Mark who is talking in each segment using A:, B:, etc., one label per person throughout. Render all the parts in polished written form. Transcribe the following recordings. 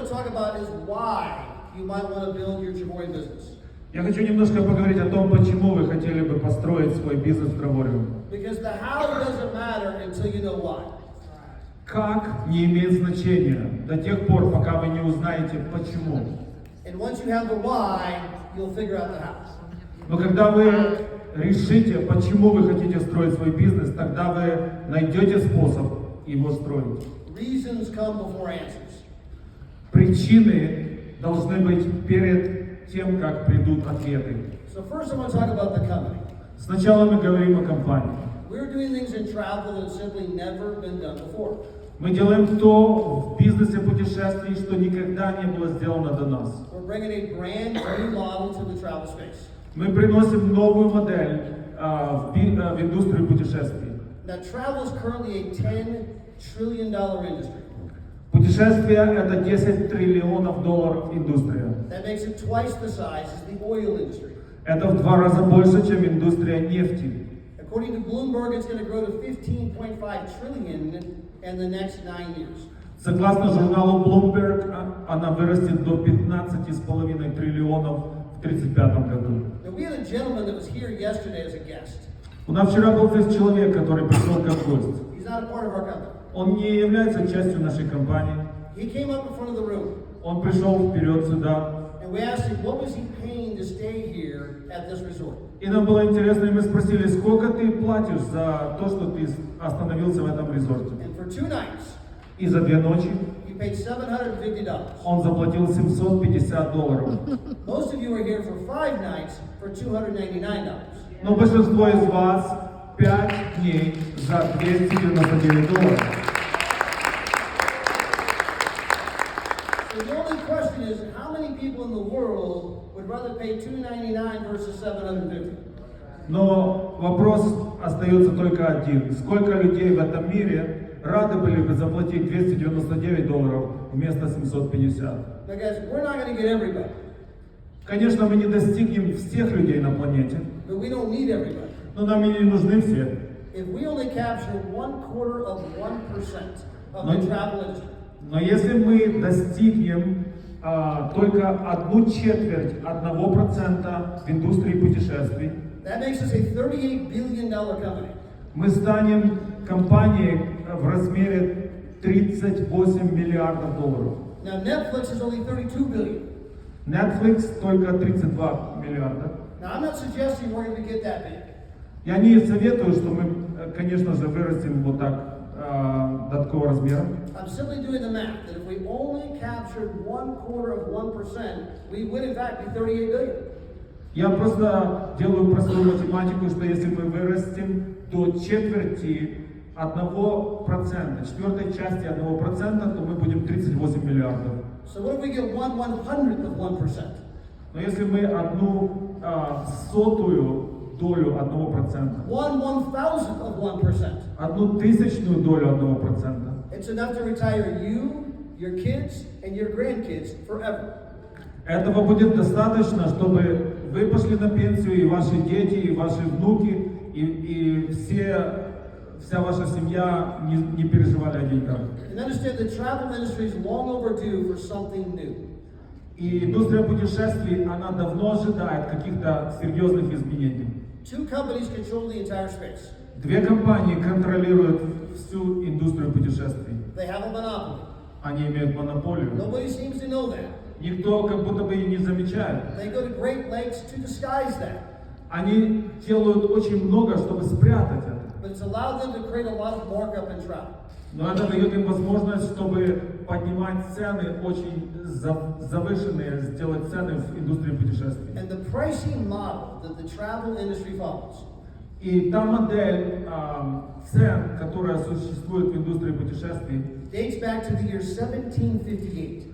A: want to talk about is why you might want to build your Travorium business.
B: Я хочу немножко поговорить о том, почему вы хотели бы построить свой бизнес в Travorium.
A: Because the how doesn't matter until you know why.
B: Как не имеет значения до тех пор, пока вы не узнаете почему.
A: And once you have the why, you'll figure out the how.
B: Но когда вы решите, почему вы хотите строить свой бизнес, тогда вы найдете способ его строить.
A: Reasons come before answers.
B: Причины должны быть перед тем, как придут ответы.
A: So first I want to talk about the company.
B: Сначала мы говорим о компании.
A: We're doing things in travel that have simply never been done before.
B: Мы делаем то в бизнесе путешествий, что никогда не было сделано до нас.
A: We're bringing a brand new model to the travel space.
B: Мы приносим новую модель в индустрию путешествий.
A: Now travel is currently a $10 trillion industry.
B: Путешествия – это 10 триллионов долларов индустрия.
A: That makes it twice the size as the oil industry.
B: Это в 2 раза больше, чем индустрия нефти.
A: According to Bloomberg, it's going to grow to 15.5 trillion in the next 9 years.
B: Согласно журналу Bloomberg, она вырастет до 15,5 триллионов в 1935 году.
A: Now, we had a gentleman that was here yesterday as a guest.
B: У нас вчера был здесь человек, который пришел как гость.
A: He's not a part of our company.
B: Он не является частью нашей компании.
A: He came up in front of the room.
B: Он пришел вперед сюда.
A: And we asked him, what was he paying to stay here at this resort?
B: И нам было интересно, и мы спросили, сколько ты платишь за то, что ты остановился в этом резорте?
A: And for 2 nights,
B: И за 2 ночи
A: he paid $750.
B: он заплатил $750.
A: Most of you are here for 5 nights for $299.
B: Но большинство из вас 5 дней за $299.
A: So the only question is, how many people in the world would rather pay $299 versus $750?
B: Но вопрос остается только один. Сколько людей в этом мире рады были бы заплатить $299 вместо 750?
A: Now guys, we're not going to get everybody,
B: Конечно, мы не достигнем всех людей на планете,
A: but we don't need everybody.
B: но нам и не нужны все.
A: If we only capture 1/4 of 1% of the travel industry,
B: Но если мы достигнем только 1/4% в индустрии путешествий,
A: that makes us a $38 billion company.
B: мы станем компанией в размере 38 миллиардов долларов.
A: Now Netflix is only $32 billion.
B: Netflix только 32 миллиарда.
A: Now I'm not suggesting we're going to get that big.
B: Я не советую, что мы, конечно же, вырастем вот так до такого размера.
A: I'm simply doing the math that if we only captured 1/4 of 1%, we would in fact be $38 billion.
B: Я просто делаю простую математику, что если мы вырастем до четверти 1%, четвертой части 1%, то мы будем 38 миллиардов.
A: So what if we get 1/100th of 1%?
B: Но если мы 1/100 долю 1%,
A: 1/1000th of 1%.
B: 1/1000 долю 1%,
A: It's enough to retire you, your kids, and your grandkids forever.
B: этого будет достаточно, чтобы вы пошли на пенсию, и ваши дети, и ваши внуки, и вся ваша семья не переживали о деньгах.
A: And understand the travel industry is long overdue for something new.
B: И индустрия путешествий, она давно ожидает каких-то серьезных изменений.
A: 2 companies control the entire space.
B: 2 компании контролируют всю индустрию путешествий.
A: They have a monopoly.
B: Они имеют монополию.
A: Nobody seems to know that.
B: Никто как будто бы и не замечает.
A: They go to great lengths to disguise that.
B: Они делают очень много, чтобы спрятать это.
A: But it's allowed them to create a lot of markup in travel.
B: Но это дает им возможность, чтобы поднимать цены очень завышенные, сделать цены в индустрии путешествий.
A: And the pricing model that the travel industry follows
B: И та модель цен, которая существует в индустрии путешествий,
A: dates back to the year 1758.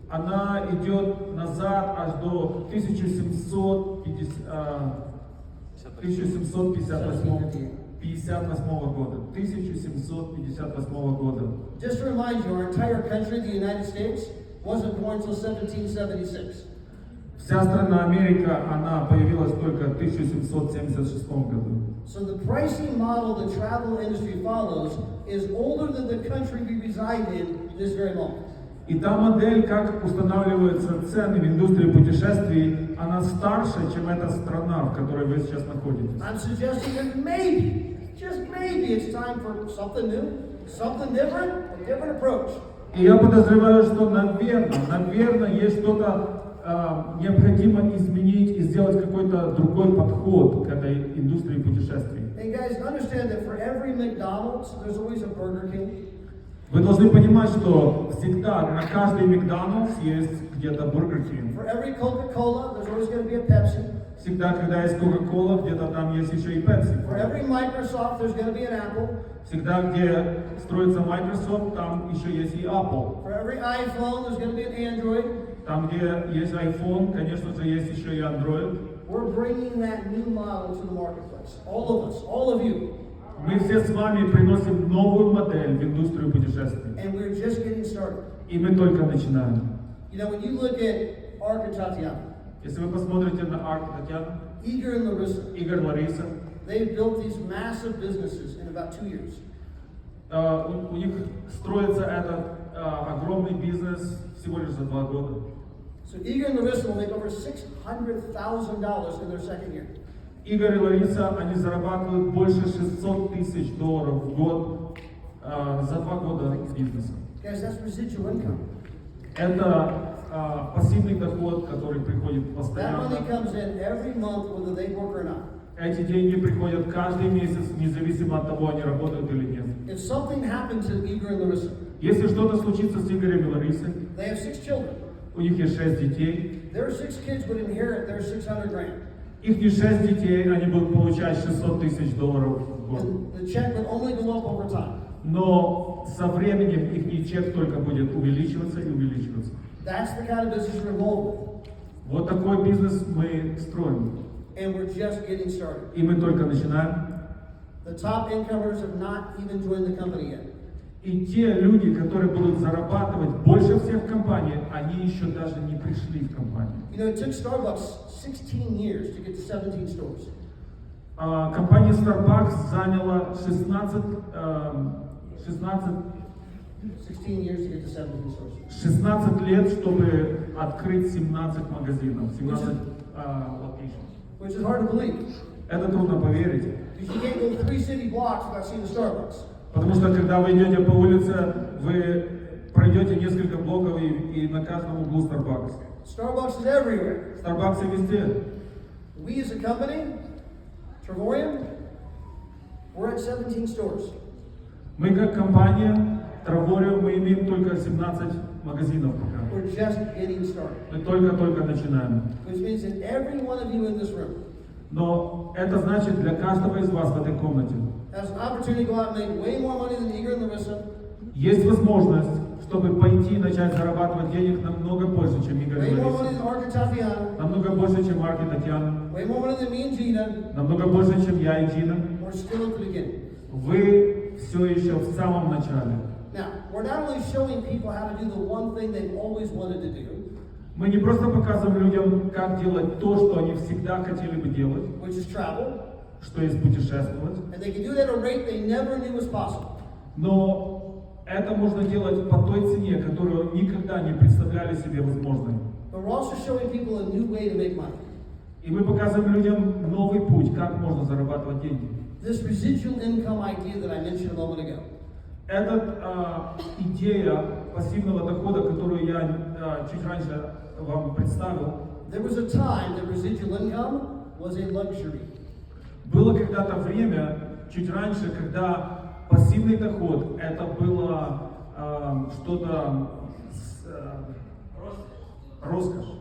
B: она идет назад аж до 1758 года. 1758 года.
A: Just to remind you, our entire country, the United States, wasn't born until 1776.
B: Вся страна Америка, она появилась только в 1776 году.
A: So the pricing model the travel industry follows is older than the country we reside in this very moment.
B: И та модель, как устанавливаются цены в индустрии путешествий, она старше, чем эта страна, в которой вы сейчас находитесь.
A: I'm suggesting that maybe, just maybe, it's time for something new, something different, a different approach.
B: И я подозреваю, что, наверное, есть что-то необходимо изменить и сделать какой-то другой подход к этой индустрии путешествий.
A: And guys, understand that for every McDonald's, there's always a Burger King.
B: Вы должны понимать, что всегда на каждый Макдональдс есть где-то Бургер Кинг.
A: For every Coca-Cola, there's always going to be a Pepsi.
B: Всегда, когда есть Кока-Кола, где-то там есть еще и Пепси.
A: For every Microsoft, there's going to be an Apple.
B: Всегда, где строится Microsoft, там еще есть и Apple.
A: For every iPhone, there's going to be an Android.
B: Там, где есть iPhone, конечно же, есть еще и Android.
A: We're bringing that new model to the marketplace. All of us, all of you.
B: Мы все с вами приносим новую модель в индустрию путешествий.
A: And we're just getting started.
B: И мы только начинаем.
A: You know, when you look at Ark and Tatiana,
B: Если вы посмотрите на Арк Татьяну,
A: Igor and Larissa,
B: Игорь, Лариса,
A: they've built these massive businesses in about 2 years.
B: у них строится этот огромный бизнес всего лишь за 2 года.
A: So Igor and Larissa will make over $600,000 in their second year.
B: Игорь и Лариса, они зарабатывают больше $600 тысяч в год за 2 года бизнеса.
A: Guys, that's residual income.
B: Это пассивный доход, который приходит
A: That
B: постоянно.
A: money comes in every month, whether they work or not.
B: Эти деньги приходят каждый месяц, независимо от того, они работают или нет.
A: If something happened to Igor and Larissa,
B: Если что-то случится с Игорем и Ларисой,
A: they have 6 children.
B: у них есть 6 детей,
A: Their 6 kids would inherit their $600,000.
B: их 6 детей, они будут получать $600 тысяч в год.
A: The check would only go up over time.
B: Но со временем их чек только будет увеличиваться и увеличиваться.
A: That's the kind of business we're involved with.
B: Вот такой бизнес мы строим.
A: And we're just getting started.
B: И мы только начинаем.
A: The top incomers have not even joined the company yet.
B: И те люди, которые будут зарабатывать больше всех в компании, они еще даже не пришли в компанию.
A: You know, it took Starbucks 16 years to get to 17 stores.
B: Компания Starbucks заняла 16 лет, чтобы открыть 17 магазинов, 17 locations.
A: Which is hard to believe.
B: Это трудно поверить.
A: Because you can't go 3 city blocks without seeing a Starbucks.
B: Потому что когда вы идете по улице, вы пройдете несколько блоков и на каждом углу Starbucks.
A: Starbucks is everywhere.
B: Starbucks везде.
A: We as a company, Travorium, we're at 17 stores.
B: Мы как компания Travorium, мы имеем только 17 магазинов пока.
A: We're just getting started.
B: Мы только начинаем.
A: Which means that every one of you in this room
B: Но это значит для каждого из вас в этой комнате
A: has an opportunity to go out and make way more money than Igor and Larissa,
B: есть возможность, чтобы пойти и начать зарабатывать денег намного больше, чем Игорь и
A: way more money
B: Лариса.
A: than Ark and Tatiana,
B: Намного больше, чем Марк и Татьяна.
A: way more money than me and Gina.
B: Намного больше, чем я и Джина.
A: We're still at the beginning.
B: Вы все еще в самом начале.
A: Now, we're not only showing people how to do the one thing they've always wanted to do,
B: Мы не просто показываем людям, как делать то, что они всегда хотели бы делать,
A: which is travel,
B: что есть путешествовать,
A: and they can do that at a rate they never knew was possible.
B: но это можно делать по той цене, которую никогда не представляли себе возможной.
A: But we're also showing people a new way to make money.
B: И мы показываем людям новый путь, как можно зарабатывать деньги.
A: This residual income idea that I mentioned a moment ago.
B: Эта идея пассивного дохода, которую я чуть раньше вам представил,
A: There was a time that residual income was a luxury.
B: было когда-то время, чуть раньше, когда пассивный доход это было что-то роскошь.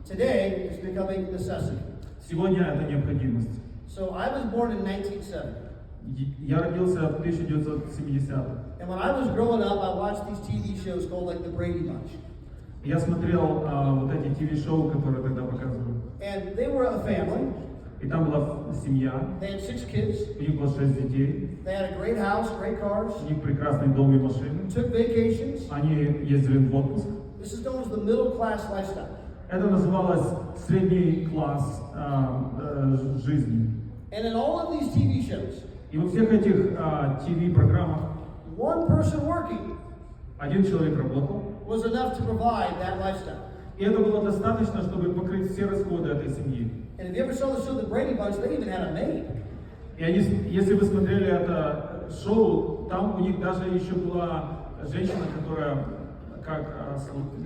A: Today, it's becoming necessity.
B: Сегодня это необходимость.
A: So I was born in 1970.
B: Я родился в 1970-х.
A: And when I was growing up, I watched these TV shows called like The Brady Bunch.
B: Я смотрел вот эти ТВ-шоу, которые тогда показывали.
A: And they were a family.
B: И там была семья,
A: They had 6 kids.
B: у них было 6 детей,
A: They had a great house, great cars.
B: у них прекрасный дом и машины.
A: Took vacations.
B: Они ездили в отпуск.
A: This is known as the middle class lifestyle.
B: Это называлось средний класс жизни.
A: And in all of these TV shows,
B: И во всех этих ТВ-программах
A: one person working
B: один человек работал,
A: was enough to provide that lifestyle.
B: И это было достаточно, чтобы покрыть все расходы этой семьи.
A: And if you ever saw the show The Brady Bunch, they even had a maid.
B: И они, если вы смотрели это шоу, там у них даже еще была женщина, которая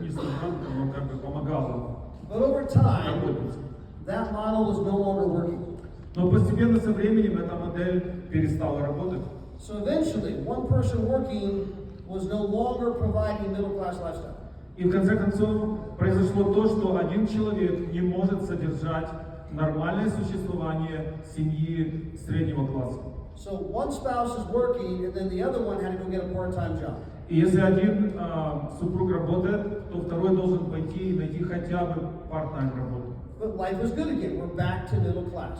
B: не служанка, но как бы помогала.
A: But over time,
B: работать.
A: that model was no longer working.
B: Но постепенно со временем эта модель перестала работать.
A: So eventually, one person working was no longer providing middle-class lifestyle.
B: И в конце концов произошло то, что один человек не может содержать нормальное существование семьи среднего класса.
A: So one spouse is working, and then the other one had to go get a part-time job.
B: И если один супруг работает, то второй должен пойти и найти хотя бы part-time работу.
A: But life was good again. We're back to middle class.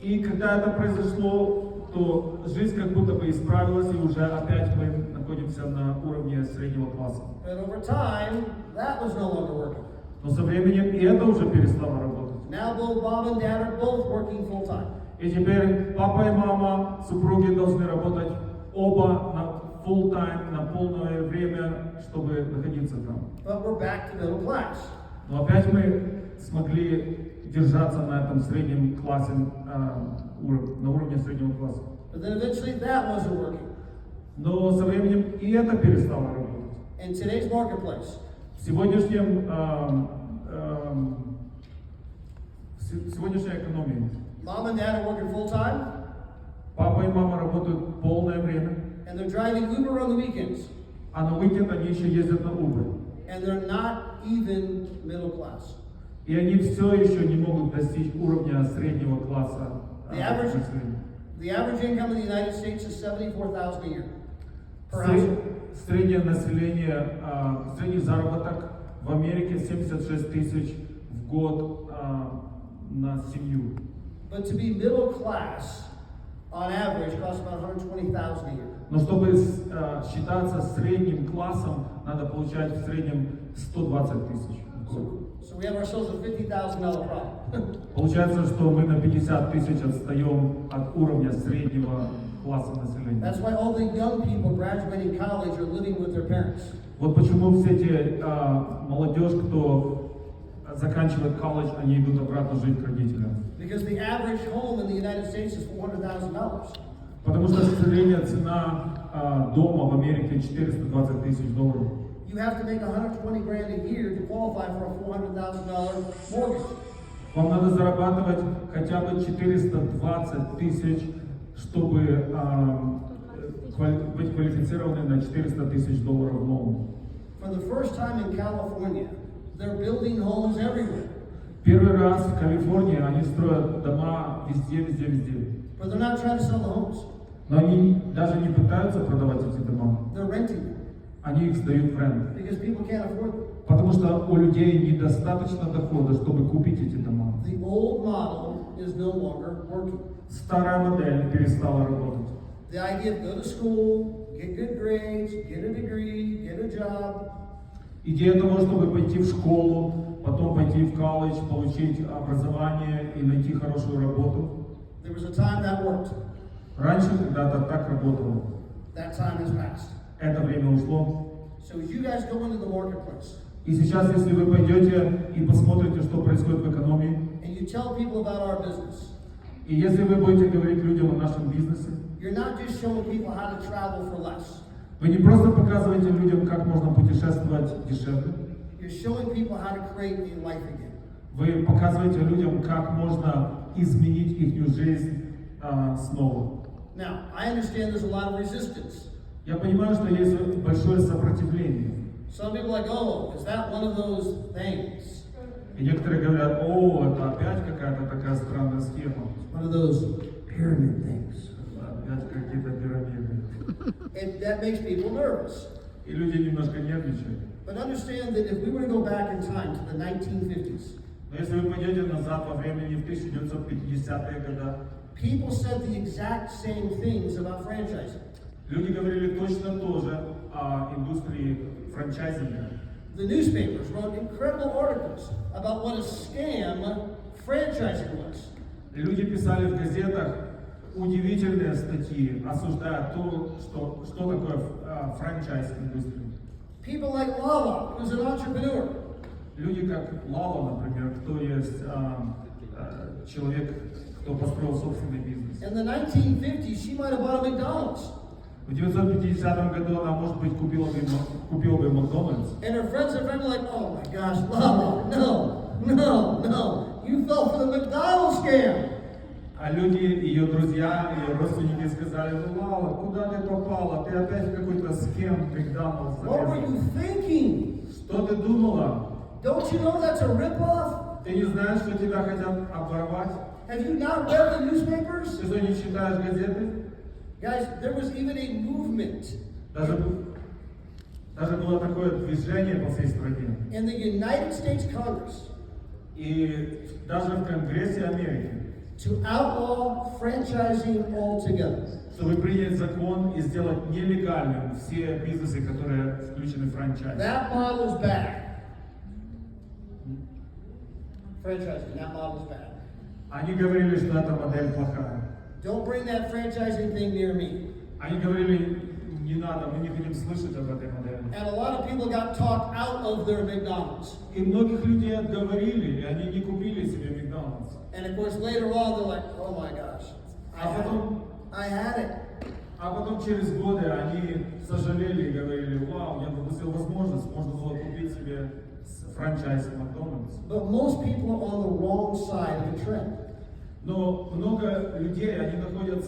B: И когда это произошло, то жизнь как будто бы исправилась, и уже опять мы находимся на уровне среднего класса.
A: But over time, that was no longer working.
B: Но со временем и это уже перестало работать.
A: Now both mom and dad are both working full-time.
B: И теперь папа и мама, супруги должны работать оба на full-time, на полное время, чтобы находиться там.
A: But we're back to middle class.
B: Но опять мы смогли держаться на этом среднем классе, на уровне среднего класса.
A: But then eventually that wasn't working.
B: Но со временем и это перестало работать.
A: In today's marketplace,
B: В сегодняшней экономии
A: mom and dad are working full-time,
B: папа и мама работают полное время,
A: and they're driving Uber on the weekends,
B: а на уикенд они еще ездят на Uber.
A: and they're not even middle class.
B: И они все еще не могут достичь уровня среднего класса.
A: The average income in the United States is $74,000 a year per household.
B: Среднее население, средний заработок в Америке 76 тысяч в год на семью.
A: But to be middle class, on average, costs about $120,000 a year.
B: Но чтобы считаться средним классом, надо получать в среднем 120 тысяч в год.
A: So we have ourselves a $50,000 problem.
B: Получается, что мы на 50 тысяч отстаем от уровня среднего класса населения.
A: That's why all the young people graduating college are living with their parents.
B: Вот почему все те молодежь, кто заканчивает колледж, они идут обратно жить к родителям.
A: Because the average home in the United States is $400,000.
B: Потому что средняя цена дома в Америке 420 тысяч долларов.
A: You have to make $120,000 a year to qualify for a $400,000 mortgage.
B: Вам надо зарабатывать хотя бы 420 тысяч, чтобы быть квалифицированным на 400 тысяч долларов в новом.
A: For the first time in California, they're building homes everywhere.
B: Первый раз в Калифорнии они строят дома везде.
A: But they're not trying to sell the homes.
B: Но они даже не пытаются продавать эти дома.
A: They're renting them.
B: Они их сдают в рент.
A: Because people can't afford them.
B: Потому что у людей недостаточно дохода, чтобы купить эти дома.
A: The old model is no longer working.
B: Старая модель перестала работать.
A: The idea of go to school, get good grades, get a degree, get a job.
B: Идея того, чтобы пойти в школу, потом пойти в колледж, получить образование и найти хорошую работу.
A: There was a time that worked.
B: Раньше когда-то так работало.
A: That time has passed.
B: Это время ушло.
A: So as you guys go into the marketplace,
B: И сейчас, если вы пойдете и посмотрите, что происходит в экономии,
A: and you tell people about our business,
B: и если вы будете говорить людям о нашем бизнесе,
A: you're not just showing people how to travel for less.
B: вы не просто показываете людям, как можно путешествовать дешевле,
A: You're showing people how to create a life again.
B: вы показываете людям, как можно изменить их жизнь снова.
A: Now, I understand there's a lot of resistance.
B: Я понимаю, что есть большое сопротивление.
A: Some people are like, oh, is that one of those things?
B: И некоторые говорят, о, это опять какая-то такая странная схема.
A: One of those pyramid things.
B: Опять какие-то пирамиды.
A: And that makes people nervous.
B: И люди немножко нервничают.
A: But understand that if we were to go back in time to the 1950s,
B: Но если вы пойдете назад во времени в 1950-е годы,
A: people said the exact same things about franchising.
B: люди говорили точно то же о индустрии франчайзинга.
A: The newspapers wrote incredible articles about what a scam franchising was.
B: Люди писали в газетах удивительные статьи, осуждая то, что такое франчайз-индустрия.
A: People like Lala, who's an entrepreneur.
B: Люди как Лала, например, кто есть человек, кто построил собственный бизнес.
A: In the 1950s, she might have bought a McDonald's.
B: В 1950 году она, может быть, купила бы Макдональдс.
A: And her friends and family like, oh my gosh, Lala, no, you fell for the McDonald's scam.
B: А люди, ее друзья, ее родственники сказали: ну, Лала, куда ты попала? Ты опять в какой-то схем Макдональдс
A: What were you
B: залезла.
A: thinking?
B: Что ты думала?
A: Don't you know that's a ripoff?
B: Ты не знаешь, что тебя хотят обворовать?
A: Have you not read the newspapers?
B: Ты что, не читаешь газеты?
A: Guys, there was even a movement
B: Даже было такое движение по всей стране.
A: in the United States Congress
B: И даже в Конгрессе Америки,
A: to outlaw franchising altogether.
B: чтобы принять закон и сделать нелегальным все бизнесы, которые включены в франчайз.
A: That model's bad. Franchising, that model's bad.
B: Они говорили, что эта модель плохая.
A: Don't bring that franchising thing near me.
B: Они говорили: не надо, мы не хотим слышать об этой модели.
A: And a lot of people got talked out of their McDonald's.
B: И многих людей отговорили, и они не купили себе Макдональдс.
A: And of course, later on, they're like, oh my gosh, I had it.
B: А потом через годы они сожалели и говорили: вау, я пропустил возможность, можно было купить себе франчайз Макдональдс.
A: But most people are on the wrong side of the trend.
B: Но много людей, они находятся